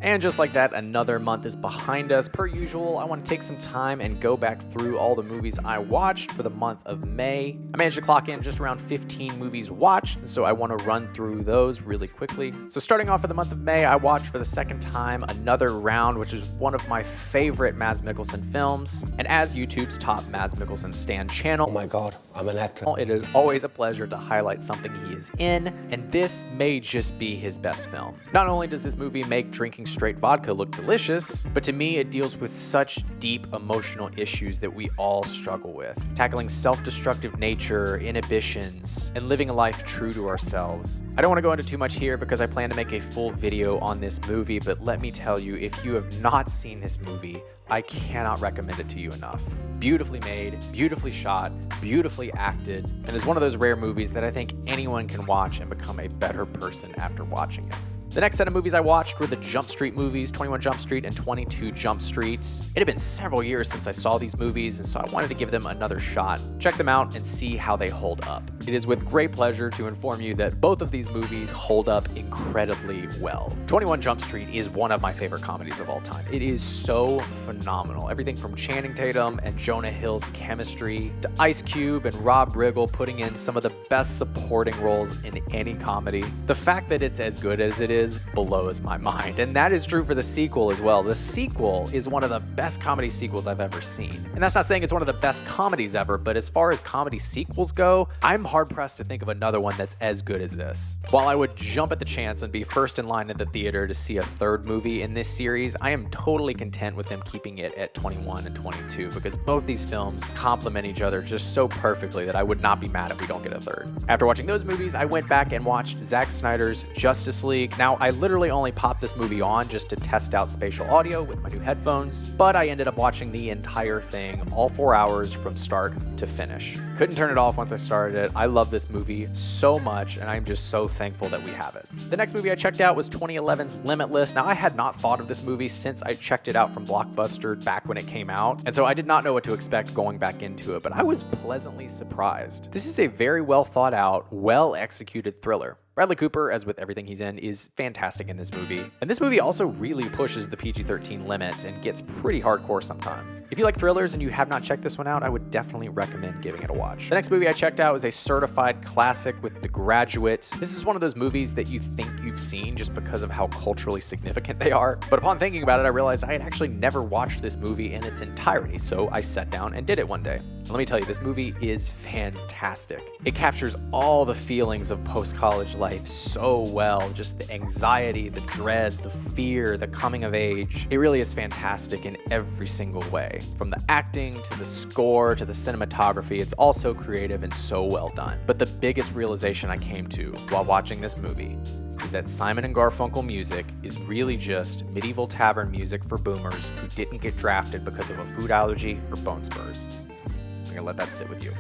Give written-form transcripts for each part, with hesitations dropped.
And just like that, another month is behind us. Per usual, I want to take some time and go back through all the movies I watched for the month of May. I managed to clock in just around 15 movies watched, so I want to run through those really quickly. So starting off for the month of May, I watched for the second time Another Round, which is one of my favorite Mads Mikkelsen films. And as YouTube's top Mads Mikkelsen stan channel, oh my God, I'm an actor. It is always a pleasure to highlight something he is in, and this may just be his best film. Not only does this movie make drinking straight vodka look delicious, but to me it deals with such deep emotional issues that we all struggle with, tackling self-destructive nature, inhibitions, and living a life true to ourselves. I don't want to go into too much here because I plan to make a full video on this movie, but let me tell you, if you have not seen this movie, I cannot recommend it to you enough. Beautifully made, beautifully shot, beautifully acted, and is one of those rare movies that I think anyone can watch and become a better person after watching it. The next set of movies I watched were the Jump Street movies, 21 Jump Street and 22 Jump Streets. It had been several years since I saw these movies, and so I wanted to give them another shot. Check them out and see how they hold up. It is with great pleasure to inform you that both of these movies hold up incredibly well. 21 Jump Street is one of my favorite comedies of all time. It is so phenomenal. Everything from Channing Tatum and Jonah Hill's chemistry to Ice Cube and Rob Riggle putting in some of the best supporting roles in any comedy. The fact that it's as good as it is blows my mind, and that is true for the sequel as well. The sequel is one of the best comedy sequels I've ever seen, and that's not saying it's one of the best comedies ever, but as far as comedy sequels go, I'm hard-pressed to think of another one that's as good as this. While I would jump at the chance and be first in line at the theater to see a third movie in this series, I am totally content with them keeping it at 21 and 22 because both these films complement each other just so perfectly that I would not be mad if we don't get a third. After watching those movies, I went back and watched Zack Snyder's Justice League. Now, I literally only popped this movie on just to test out spatial audio with my new headphones, but I ended up watching the entire thing, all 4 hours from start to finish. Couldn't turn it off once I started it. I love this movie so much, and I'm just so thankful that we have it. The next movie I checked out was 2011's Limitless. Now, I had not thought of this movie since I checked it out from Blockbuster back when it came out, and so I did not know what to expect going back into it, but I was pleasantly surprised. This is a very well thought out, well executed thriller. Bradley Cooper, as with everything he's in, is fantastic in this movie. And this movie also really pushes the PG-13 limit and gets pretty hardcore sometimes. If you like thrillers and you have not checked this one out, I would definitely recommend giving it a watch. The next movie I checked out is a certified classic with The Graduate. This is one of those movies that you think you've seen just because of how culturally significant they are. But upon thinking about it, I realized I had actually never watched this movie in its entirety, so I sat down and did it one day. And let me tell you, this movie is fantastic. It captures all the feelings of post-college life so well, just the anxiety, the dread, the fear, the coming of age. It really is fantastic in every single way. From the acting to the score to the cinematography, it's all so creative and so well done. But the biggest realization I came to while watching this movie is that Simon and Garfunkel music is really just medieval tavern music for boomers who didn't get drafted because of a food allergy or bone spurs. I'm gonna let that sit with you.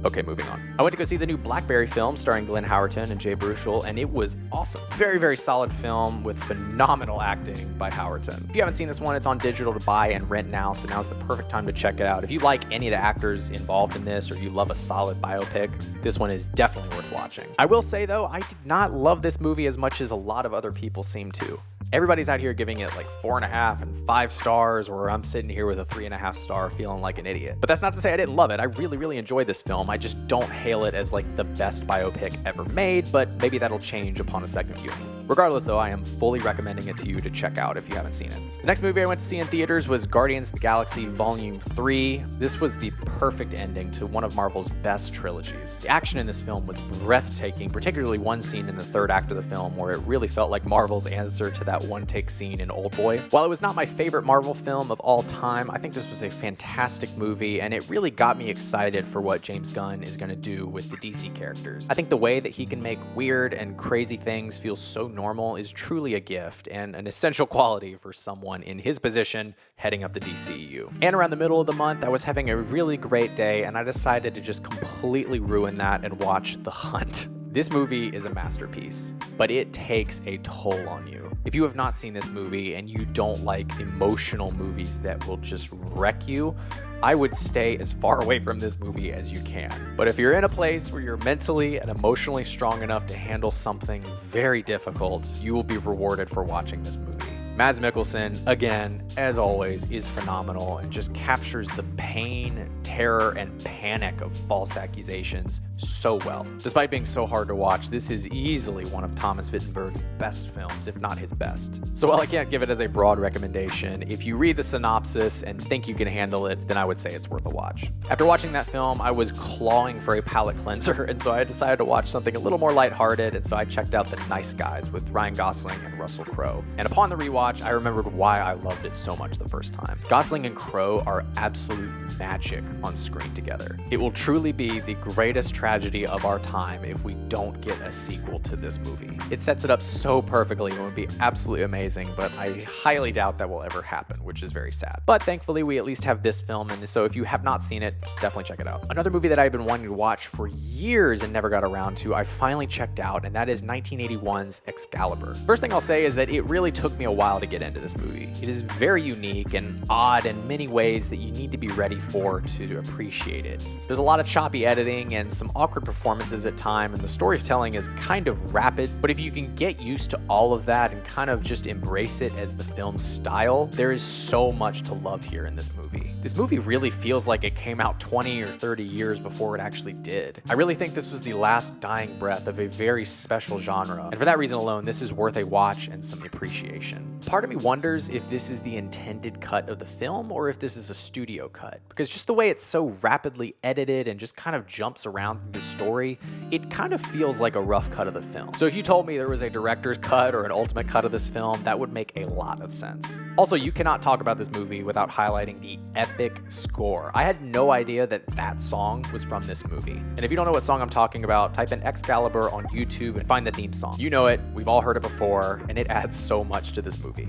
Okay, moving on. I went to go see the new Blackberry film starring Glenn Howerton and Jay Baruchel, and it was awesome. Very, very solid film with phenomenal acting by Howerton. If you haven't seen this one, it's on digital to buy and rent now, so now's the perfect time to check it out. If you like any of the actors involved in this, or you love a solid biopic, this one is definitely worth watching. I will say though, I did not love this movie as much as a lot of other people seem to. Everybody's out here giving it like 4.5 and 5 stars, or I'm sitting here with a 3.5 star feeling like an idiot. But that's not to say I didn't love it. I really, really enjoyed this film. I just don't hail it as like the best biopic ever made, but maybe that'll change upon a second viewing. Regardless though, I am fully recommending it to you to check out if you haven't seen it. The next movie I went to see in theaters was Guardians of the Galaxy Volume 3. This was the perfect ending to one of Marvel's best trilogies. The action in this film was breathtaking, particularly one scene in the third act of the film where it really felt like Marvel's answer to that one-take scene in Oldboy. While it was not my favorite Marvel film of all time, I think this was a fantastic movie, and it really got me excited for what James Gunn is going to do with the DC characters. I think the way that he can make weird and crazy things feel so normal is truly a gift and an essential quality for someone in his position heading up the DCEU. And around the middle of the month, I was having a really great day, and I decided to just completely ruin that and watch The Hunt. This movie is a masterpiece, but it takes a toll on you. If you have not seen this movie and you don't like emotional movies that will just wreck you, I would stay as far away from this movie as you can. But if you're in a place where you're mentally and emotionally strong enough to handle something very difficult, you will be rewarded for watching this movie. Mads Mikkelsen, again, as always, is phenomenal and just captures the pain, terror, and panic of false accusations so well. Despite being so hard to watch, this is easily one of Thomas Vinterberg's best films, if not his best. So while I can't give it as a broad recommendation, if you read the synopsis and think you can handle it, then I would say it's worth a watch. After watching that film, I was clawing for a palate cleanser, and so I decided to watch something a little more lighthearted, and so I checked out The Nice Guys with Ryan Gosling and Russell Crowe. And upon the rewatch, I remembered why I loved it so much the first time. Gosling and Crowe are absolute magic on screen together. It will truly be the greatest tragedy of our time if we don't get a sequel to this movie. It sets it up so perfectly and would be absolutely amazing, but I highly doubt that will ever happen, which is very sad. But thankfully, we at least have this film, and so if you have not seen it, definitely check it out. Another movie that I've been wanting to watch for years and never got around to, I finally checked out, and that is 1981's Excalibur. First thing I'll say is that it really took me a while to get into this movie. It is very unique and odd in many ways that you need to be ready for to appreciate it. There's a lot of choppy editing and some awkward performances at times, and the storytelling is kind of rapid, but if you can get used to all of that and kind of just embrace it as the film's style, there is so much to love here in this movie. This movie really feels like it came out 20 or 30 years before it actually did. I really think this was the last dying breath of a very special genre, and for that reason alone, this is worth a watch and some appreciation. Part of me wonders if this is the intended cut of the film or if this is a studio cut, because just the way it's so rapidly edited and just kind of jumps around through the story, it kind of feels like a rough cut of the film. So if you told me there was a director's cut or an ultimate cut of this film, that would make a lot of sense. Also, you cannot talk about this movie without highlighting the epic score. I had no idea that that song was from this movie. And if you don't know what song I'm talking about, type in Excalibur on YouTube and find the theme song. You know it, we've all heard it before, and it adds so much to this movie.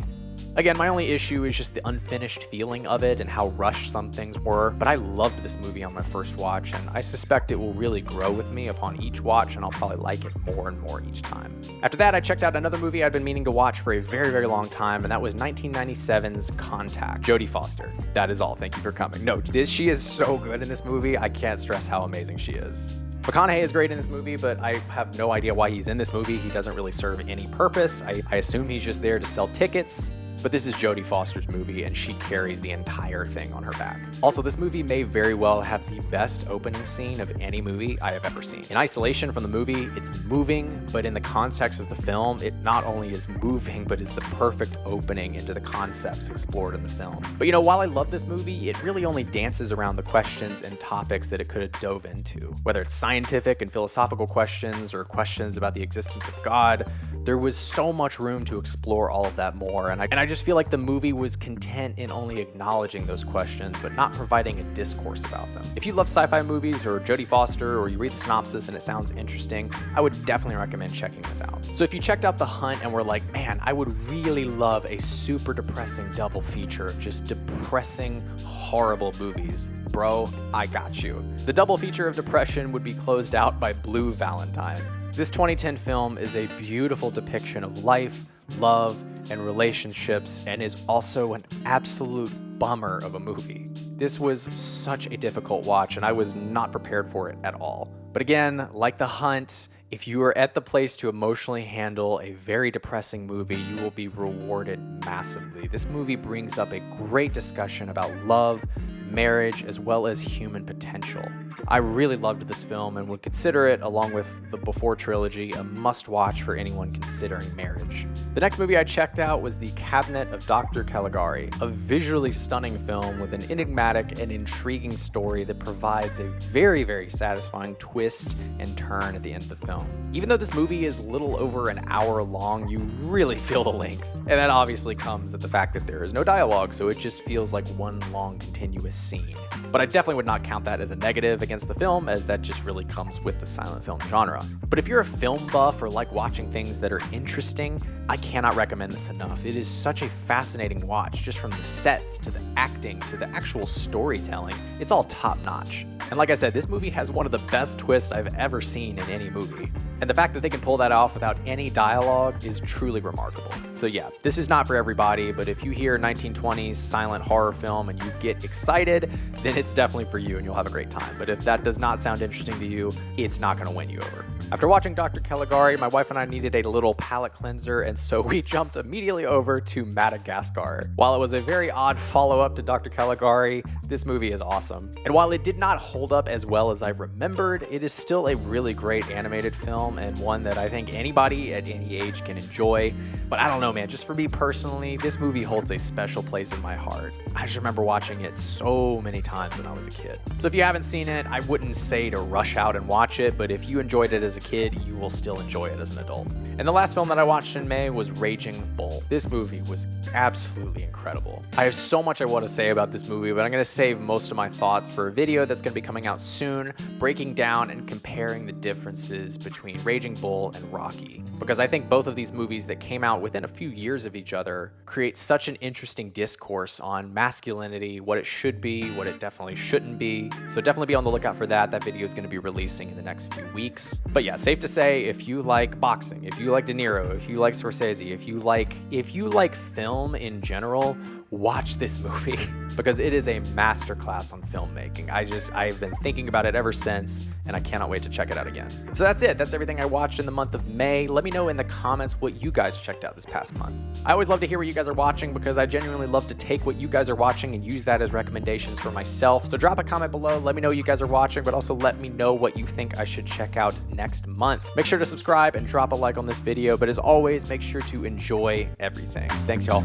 Again, my only issue is just the unfinished feeling of it and how rushed some things were, but I loved this movie on my first watch, and I suspect it will really grow with me upon each watch, and I'll probably like it more and more each time. After that, I checked out another movie I'd been meaning to watch for a very, very long time, and that was 1997's Contact, Jodie Foster. That is all. Thank you for coming. No, she is so good in this movie. I can't stress how amazing she is. McConaughey is great in this movie, but I have no idea why he's in this movie. He doesn't really serve any purpose. I assume he's just there to sell tickets. But this is Jodie Foster's movie, and she carries the entire thing on her back. Also, this movie may very well have the best opening scene of any movie I have ever seen. In isolation from the movie, it's moving, but in the context of the film, it not only is moving, but is the perfect opening into the concepts explored in the film. But you know, while I love this movie, it really only dances around the questions and topics that it could have dove into. Whether it's scientific and philosophical questions or questions about the existence of God, there was so much room to explore all of that more, and I just feel like the movie was content in only acknowledging those questions, but not providing a discourse about them. If you love sci-fi movies or Jodie Foster, or you read the synopsis and it sounds interesting, I would definitely recommend checking this out. So if you checked out The Hunt and were like, man, I would really love a super depressing double feature of just depressing, horrible movies, bro, I got you. The double feature of depression would be closed out by Blue Valentine. This 2010 film is a beautiful depiction of life, love, and relationships, and is also an absolute bummer of a movie. This was such a difficult watch, and I was not prepared for it at all. But again, like The Hunt, if you are at the place to emotionally handle a very depressing movie, you will be rewarded massively. This movie brings up a great discussion about love, marriage, as well as human potential. I really loved this film and would consider it, along with the Before trilogy, a must-watch for anyone considering marriage. The next movie I checked out was The Cabinet of Dr. Caligari, a visually stunning film with an enigmatic and intriguing story that provides a very, very satisfying twist and turn at the end of the film. Even though this movie is little over an hour long, you really feel the length. And that obviously comes at the fact that there is no dialogue, so it just feels like one long continuous seen. But I definitely would not count that as a negative against the film, as that just really comes with the silent film genre. But if you're a film buff or like watching things that are interesting, I cannot recommend this enough. It is such a fascinating watch, just from the sets to the acting to the actual storytelling. It's all top notch. And like I said, this movie has one of the best twists I've ever seen in any movie. And the fact that they can pull that off without any dialogue is truly remarkable. So yeah, this is not for everybody, but if you hear 1920s silent horror film and you get excited, then it's definitely for you and you'll have a great time. But if that does not sound interesting to you, it's not going to win you over. After watching Dr. Caligari, my wife and I needed a little palate cleanser, and so we jumped immediately over to Madagascar. While it was a very odd follow-up to Dr. Caligari, this movie is awesome. And while it did not hold up as well as I remembered, it is still a really great animated film, and one that I think anybody at any age can enjoy. But I don't know, man, just for me personally, this movie holds a special place in my heart. I just remember watching it so many times when I was a kid. So if you haven't seen it, I wouldn't say to rush out and watch it, but if you enjoyed it as a kid, you will still enjoy it as an adult. And the last film that I watched in May was Raging Bull. This movie was absolutely incredible. I have so much I want to say about this movie, but I'm going to save most of my thoughts for a video that's going to be coming out soon, breaking down and comparing the differences between Raging Bull and Rocky. Because I think both of these movies that came out within a few years of each other create such an interesting discourse on masculinity, what it should be, what it definitely shouldn't be. So definitely be on the lookout for that. That video is going to be releasing in the next few weeks. But yeah, safe to say, if you like boxing, if you like De Niro, if you like Scorsese, if you like film in general, watch this movie because it is a masterclass on filmmaking. I've been thinking about it ever since, and I cannot wait to check it out again. So that's it. That's everything I watched in the month of May. Let me know in the comments what you guys checked out this past month. I always love to hear what you guys are watching because I genuinely love to take what you guys are watching and use that as recommendations for myself. So drop a comment below. Let me know what you guys are watching, but also let me know what you think I should check out next month. Make sure to subscribe and drop a like on this video, but as always, make sure to enjoy everything. Thanks, y'all.